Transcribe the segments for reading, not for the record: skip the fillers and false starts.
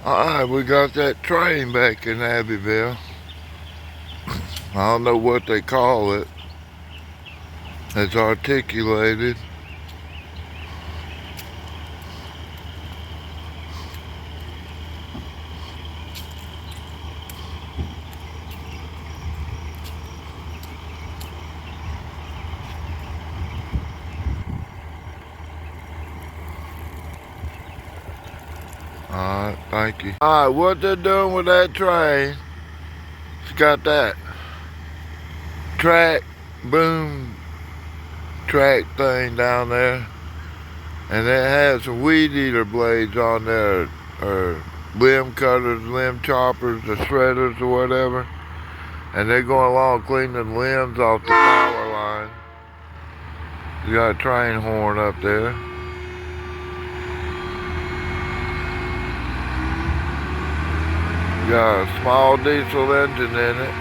Alright, we got that train back in Abbeville. I don't know what they call it. It's articulated. Alright, thank you. Alright, what they're doing with that train, it's got that track, boom track thing down there. And it has some weed eater blades on there, or limb cutters, limb choppers, or shredders, or whatever. And they're going along cleaning limbs off the power line. You got a train horn up there. You got a small diesel engine in it.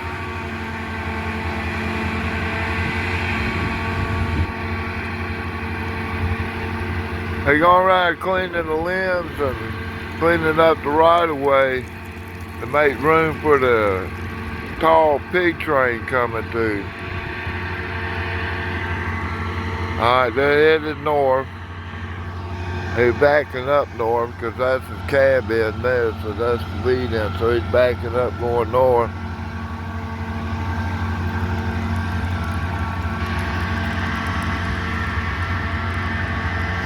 They're going around cleaning the limbs and cleaning up the right of way to make room for the tall pig train coming through. Alright, they're headed north. They're backing up north because that's his cab in there, so that's the lead in. So he's backing up going north.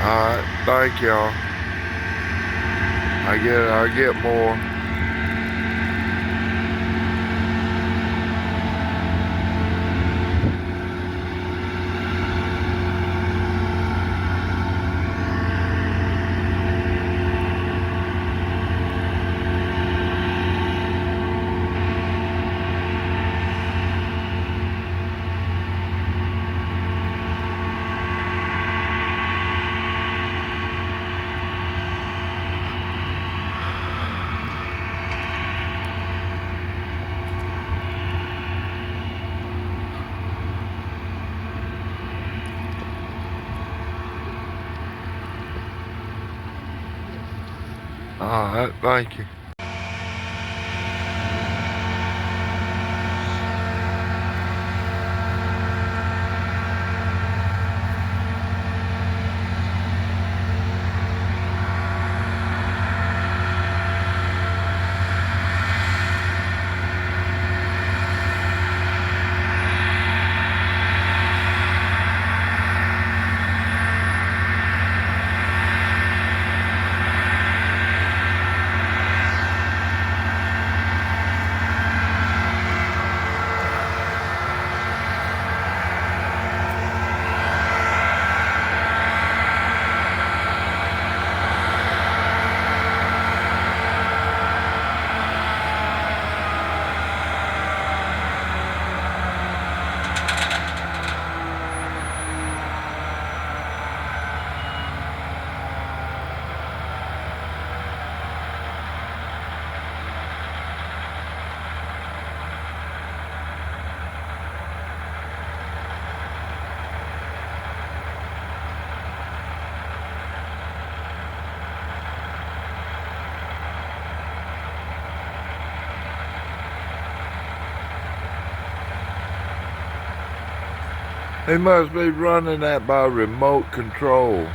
Alright, thank y'all. I get more. Alright, thank you. They must be running that by remote control.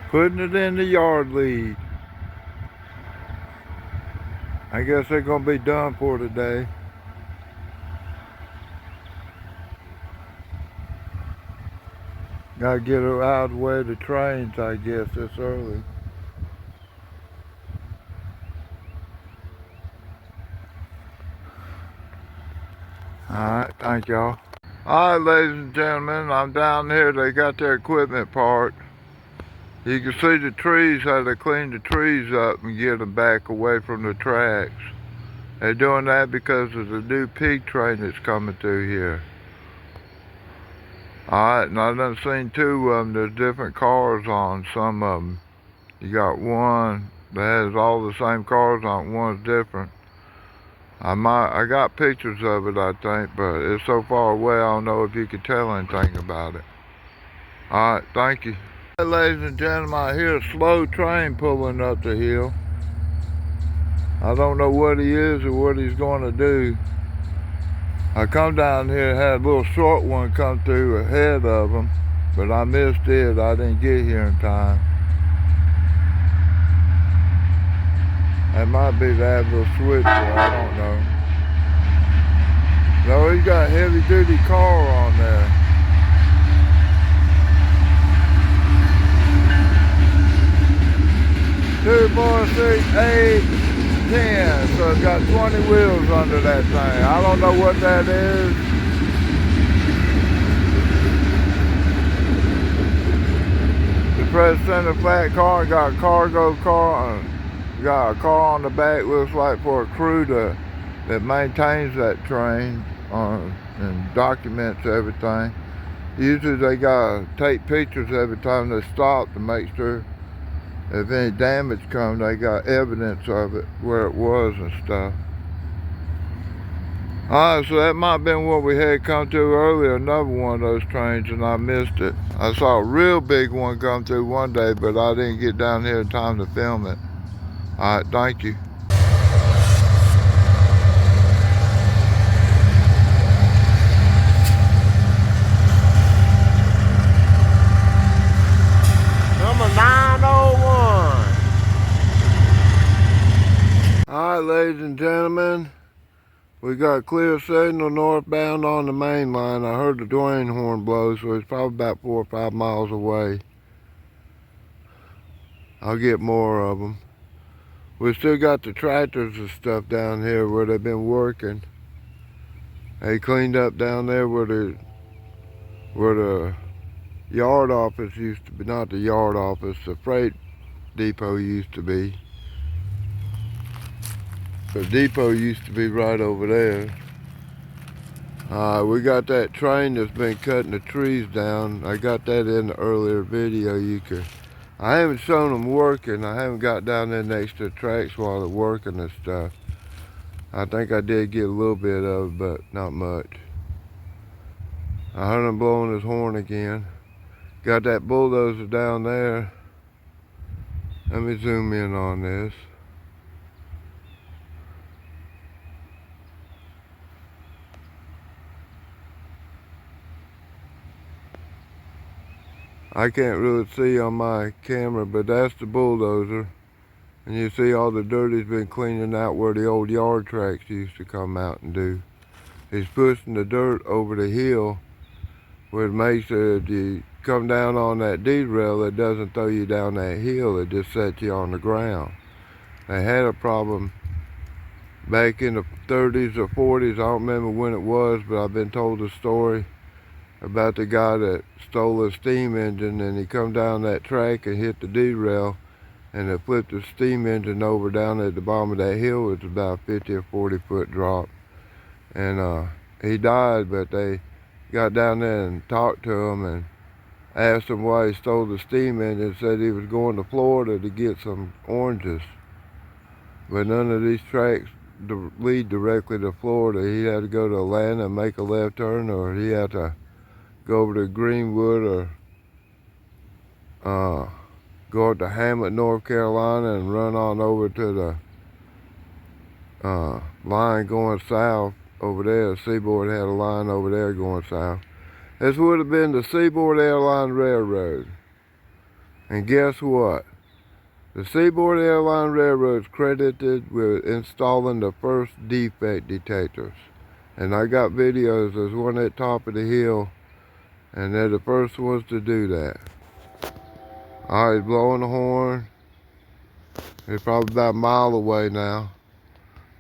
Putting it in the yard lead. I guess they're gonna be done for today. Gotta get her out of the way of the trains, I guess, this early. Alright, thank y'all. Alright, ladies and gentlemen, I'm down here. They got their equipment parked. You can see the trees, how they clean the trees up and get them back away from the tracks. They're doing that because of the new pig train that's coming through here. Alright, and I done seen two of them. There's different cars on some of them. You got one that has all the same cars on it, one's different. I got pictures of it, I think, but it's so far away I don't know if you could tell anything about it. Alright, thank you. Hey, ladies and gentlemen, I hear a slow train pulling up the hill. I don't know what he is or what he's going to do. I come down here and had a little short one come through ahead of him, but I missed it. I didn't get here in time. That might be that little switcher, I don't know. No, he's got a heavy duty car on there. Two, 4, 6, 8, 10. So it's got 20 wheels under that thing. I don't know what that is. The press center flat car got cargo car on it. Got a car on the back, looks like for a crew that maintains that train and documents everything. Usually they gotta take pictures every time they stop to make sure if any damage comes, they got evidence of it, where it was and stuff. Alright, so that might have been what we had come to earlier, another one of those trains, and I missed it. I saw a real big one come through one day, but I didn't get down here in time to film it. Alright, thank you. Number 901. Alright, ladies and gentlemen, we got clear signal northbound on the main line. I heard the Dwayne horn blow, so it's probably about 4 or 5 miles away. I'll get more of them. We still got the tractors and stuff down here where they've been working. They cleaned up down there where the yard office used to be, not the yard office, the freight depot used to be. The depot used to be right over there. We got that train that's been cutting the trees down. I got that in the earlier video. I haven't shown them working. I haven't got down there next to the tracks while they're working and stuff. I think I did get a little bit of it, but not much. I heard him blowing his horn again. Got that bulldozer down there. Let me zoom in on this. I can't really see on my camera, but that's the bulldozer. And you see all the dirt he's been cleaning out where the old yard tracks used to come out and do. He's pushing the dirt over the hill where it makes it, if you come down on that D-rail, it doesn't throw you down that hill, it just sets you on the ground. They had a problem back in the 30s or 40s, I don't remember when it was, but I've been told the story about the guy that stole a steam engine, and he come down that track and hit the D-rail, and it flipped the steam engine over down at the bottom of that hill. It's about a 50 or 40 foot drop. And he died, but they got down there and talked to him and asked him why he stole the steam engine. Said he was going to Florida to get some oranges. But none of these tracks lead directly to Florida. He had to go to Atlanta and make a left turn, or he had to go over to Greenwood, or go up to Hamlet, North Carolina, and run on over to the line going south over there. The Seaboard had a line over there going south. This would have been the Seaboard Airline Railroad. And guess what? The Seaboard Airline Railroad is credited with installing the first defect detectors. And I got videos. There's one at the top of the hill, and they're the first ones to do that. Alright, he's blowing the horn. He's probably about a mile away now.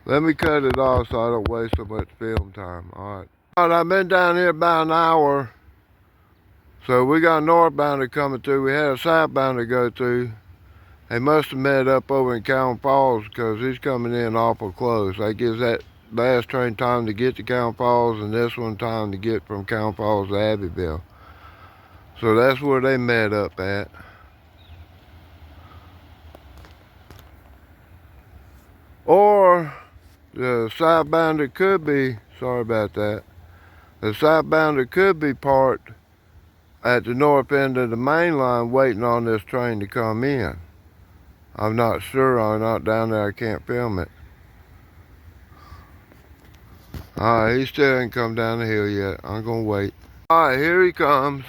Let me cut it off so I don't waste so much film time. Alright. Alright, I've been down here about an hour. So we got a northbounder coming through. We had a southbounder go through. They must have met up over in Cowan Falls because he's coming in awful close. That gives that last train time to get to Cowan Falls, and this one time to get from Cowan Falls to Abbeville. So that's where they met up at. Or the southbounder could be, sorry about that, the southbounder could be parked at the north end of the main line waiting on this train to come in. I'm not sure. I'm not down there. I can't film it. Alright, he still ain't come down the hill yet. I'm gonna wait. Alright, here he comes.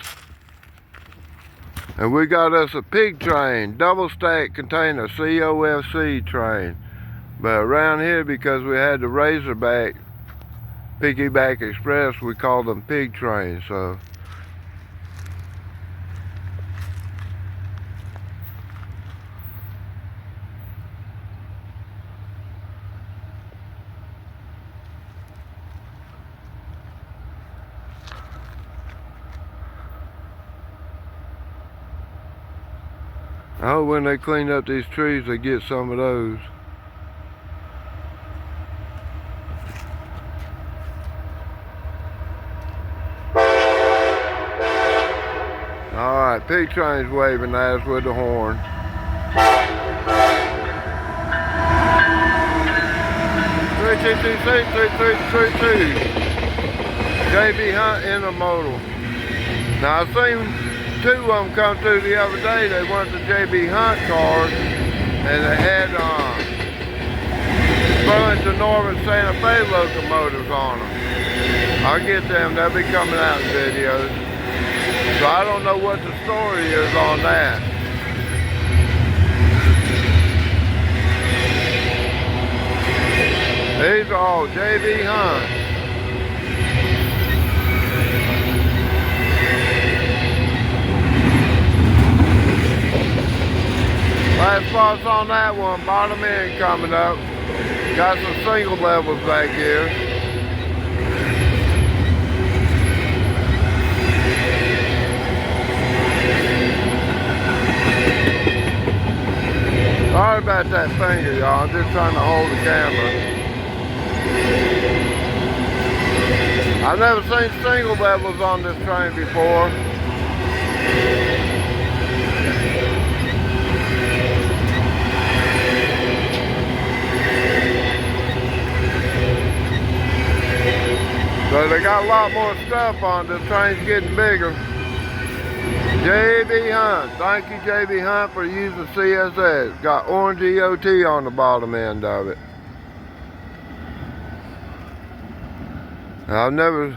And we got us a pig train, double stack container, COFC train. But around here, because we had the Razorback Piggyback Express, we called them pig trains. So I hope when they clean up these trees, they get some of those. Alright, pig train's waving at us with the horn. 322C3332. JB Hunt Intermodal. Now I seen two of them come through the other day. They weren't the JB Hunt cars, and they had a bunch of Northern Santa Fe locomotives on them. I'll get them. They'll be coming out in videos. So I don't know what the story is on that. These are all JB Hunts. Last spots on that one, bottom end coming up. Got some single levels back here. Sorry about that finger, y'all. I'm just trying to hold the camera. I've never seen single levels on this train before. So they got a lot more stuff on. The train's getting bigger. JB Hunt. Thank you, JB Hunt, for using CSX. Got orange EOT on the bottom end of it. I've never,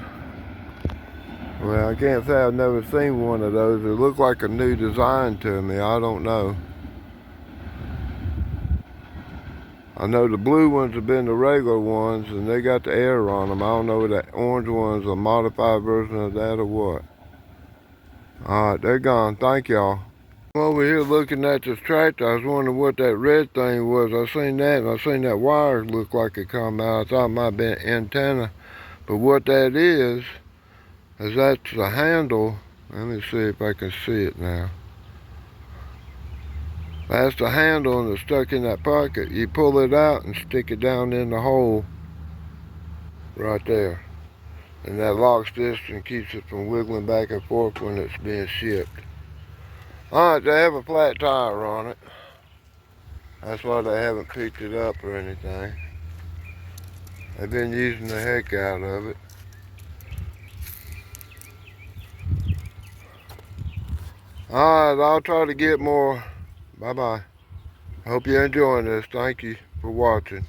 well, I can't say I've never seen one of those. It looked like a new design to me. I don't know. I know the blue ones have been the regular ones, and they got the air on them. I don't know if that orange one's a modified version of that or what. Alright, they're gone. Thank y'all. I'm over here looking at this tractor. I was wondering what that red thing was. I seen that, and I seen that wire look like it come out. I thought it might have been antenna. But what that is that's the handle. Let me see if I can see it now. That's the handle, and it's stuck in that pocket. You pull it out and stick it down in the hole right there. And that locks this and keeps it from wiggling back and forth when it's being shipped. Alright, they have a flat tire on it. That's why they haven't picked it up or anything. They've been using the heck out of it. Alright, I'll try to get more. Bye-bye. I hope you're enjoying this. Thank you for watching.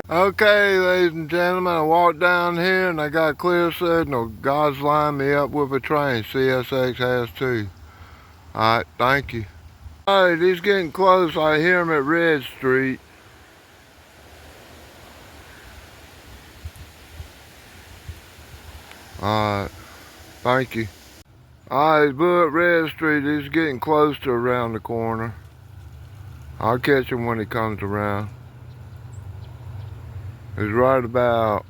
Okay, ladies and gentlemen, I walked down here and I got clear signal. God's lined me up with a train. CSX has too. Alright, thank you. Alright, he's getting close. I hear him at Red Street. Alright, thank you. Alright, he's blue at Red Street. He's getting close to around the corner. I'll catch him when he comes around. He's right about,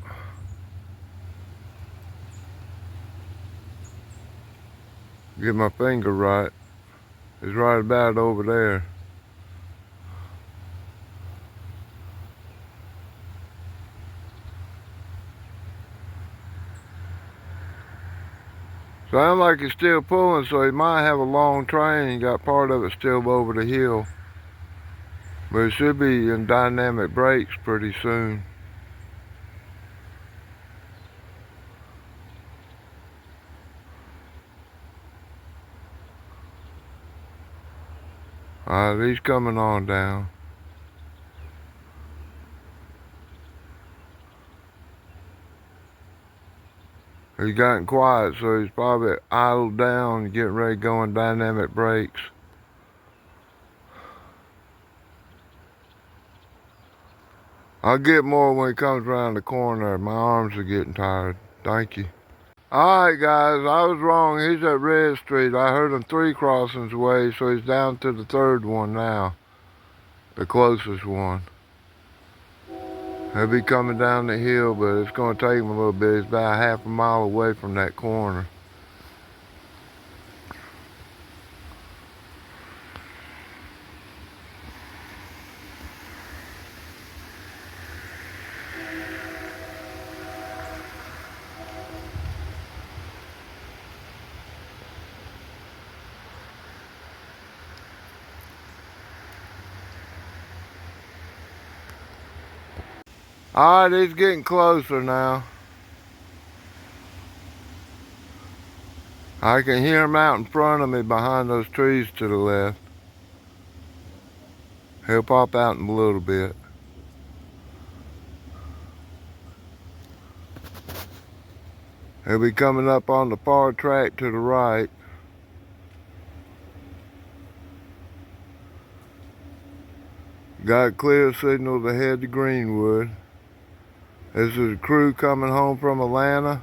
get my finger right. He's right about over there. Sounds like he's still pulling, so he might have a long train and got part of it still over the hill. But it should be in dynamic brakes pretty soon. Alright, he's coming on down. He's gotten quiet, so he's probably idled down and getting ready to go in dynamic brakes. I'll get more when he comes around the corner. My arms are getting tired. Thank you. Alright guys, I was wrong. He's at Red Street. I heard him 3 crossings away, so he's down to the 3rd one now. The closest one. He'll be coming down the hill, but it's going to take him a little bit. It's about half a mile away from that corner. Alright, he's getting closer now. I can hear him out in front of me behind those trees to the left. He'll pop out in a little bit. He'll be coming up on the far track to the right. Got clear signal to head to Greenwood. This is a crew coming home from Atlanta.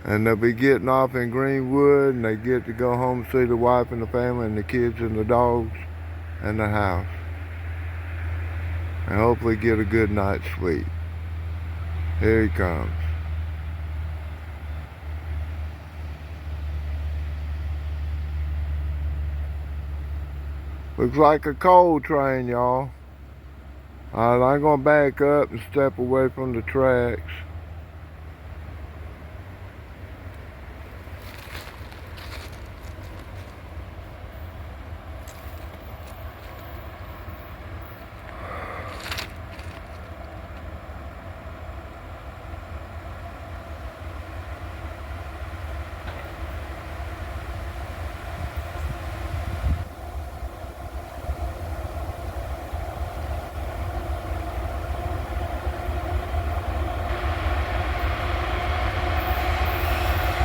And they'll be getting off in Greenwood, and they get to go home, see the wife and the family and the kids and the dogs and the house. And hopefully get a good night's sleep. Here he comes. Looks like a coal train, y'all. Alright, I'm gonna back up and step away from the tracks.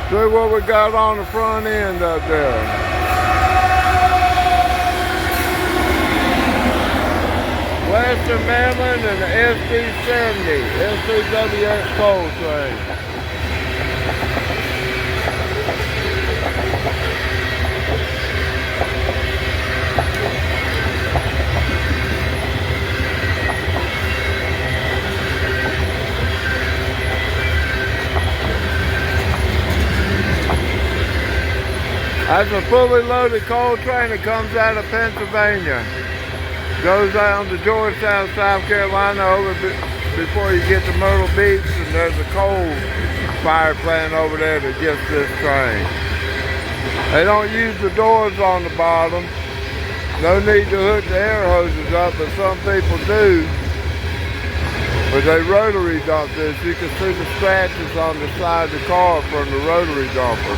See what we got on the front end up there. Western Maryland and the SD-70, SCWX coal train. That's a fully loaded coal train that comes out of Pennsylvania. Goes down to Georgetown, South Carolina, over before you get to Myrtle Beach, and there's a coal fire plant over there that gets this train. They don't use the doors on the bottom. No need to hook the air hoses up, but some people do. But they rotary dump this. You can see the scratches on the side of the car from the rotary dumper.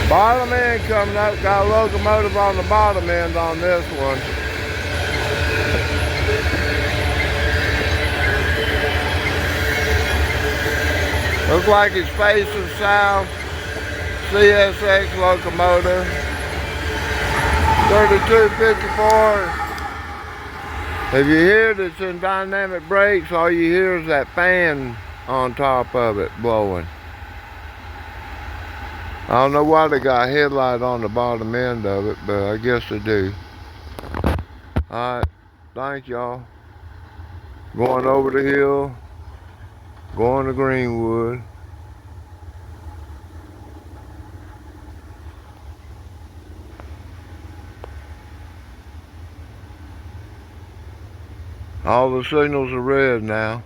Bottom end coming up, got a locomotive on the bottom end on this one. Looks like it's facing south. CSX locomotive. 3254. If you hear that it's in dynamic brakes, all you hear is that fan on top of it blowing. I don't know why they got a headlight on the bottom end of it, but I guess they do. Alright, thank y'all. Going over the hill, going to Greenwood. All the signals are red now.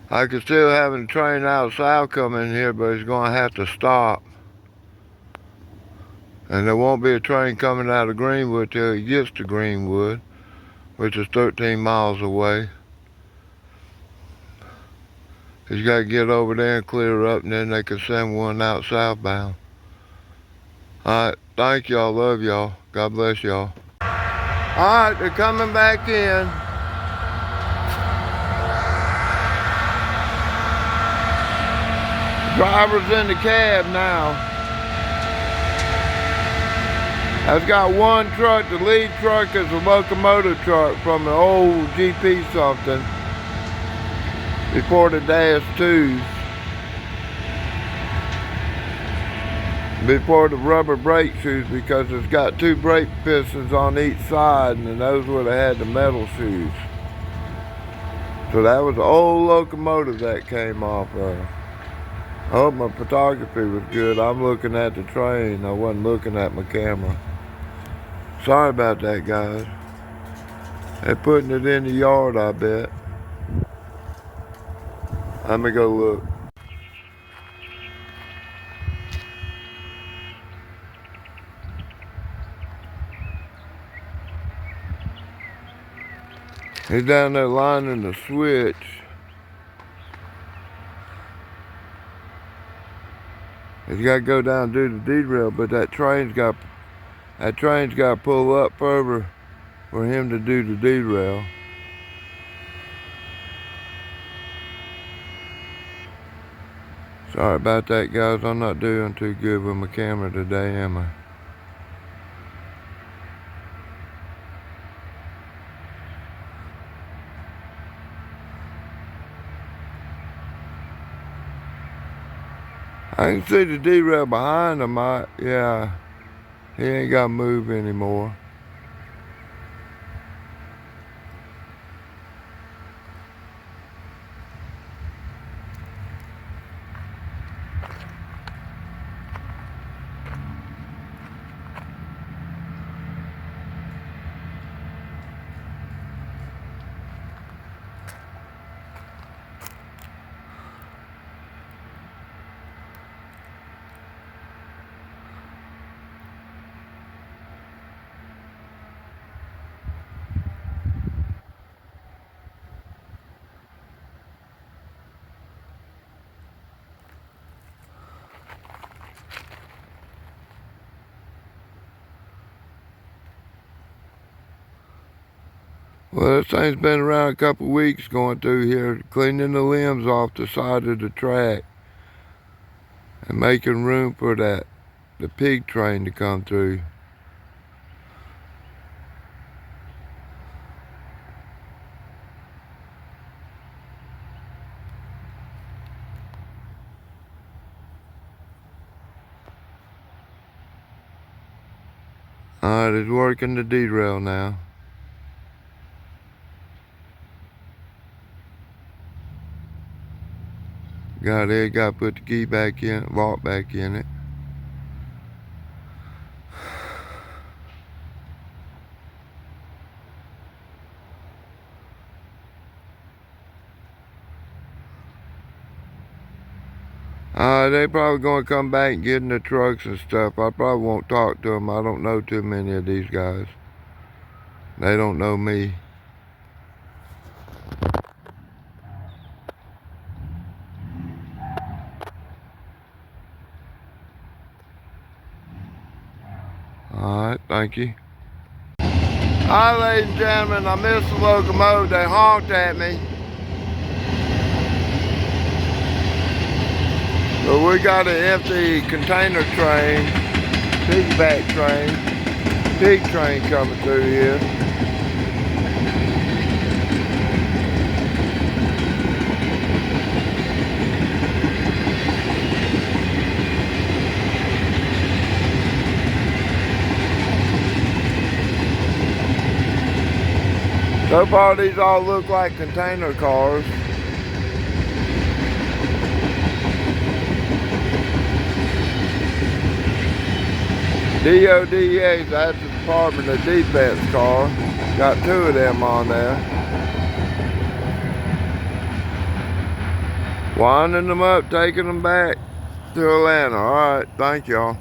I could still have a train out south coming in here, but it's going to have to stop. And there won't be a train coming out of Greenwood till it gets to Greenwood, which is 13 miles away. You got to get over there and clear up, and then they can send one out southbound. Alright, thank y'all, love y'all. God bless y'all. Alright, they're coming back in. Driver's in the cab now. I've got one truck. The lead truck is a locomotive truck from an old GP something. before the dash twos, before the rubber brake shoes, because it's got two brake pistons on each side, and those would have had the metal shoes. So that was an old locomotive that came off of. I hope my photography was good. I'm looking at the train. I wasn't looking at my camera. Sorry about that, guys. They're putting it in the yard, I bet. Let me go look. He's down there lining the switch. He's got to go down and do the derail, but that train's got to pull up further for him to do the derail. Sorry about that, guys. I'm not doing too good with my camera today, am I? I can see the derail behind him. Yeah, he ain't got to move anymore. Well, this thing's been around a couple weeks going through here, cleaning the limbs off the side of the track and making room for the pig train to come through. Alright, it's working the derail now. Got to put the key back in, lock back in it. They probably gonna come back and get in the trucks and stuff. I probably won't talk to them. I don't know too many of these guys. They don't know me. Alright, thank you. Alright, ladies and gentlemen, I missed the locomotive. They honked at me. But we got an empty container train, piggyback train, pig train coming through here. So far these all look like container cars. DODA, that's the Department of Defense car. Got two of them on there. Winding them up, taking them back to Atlanta. Alright, thank y'all.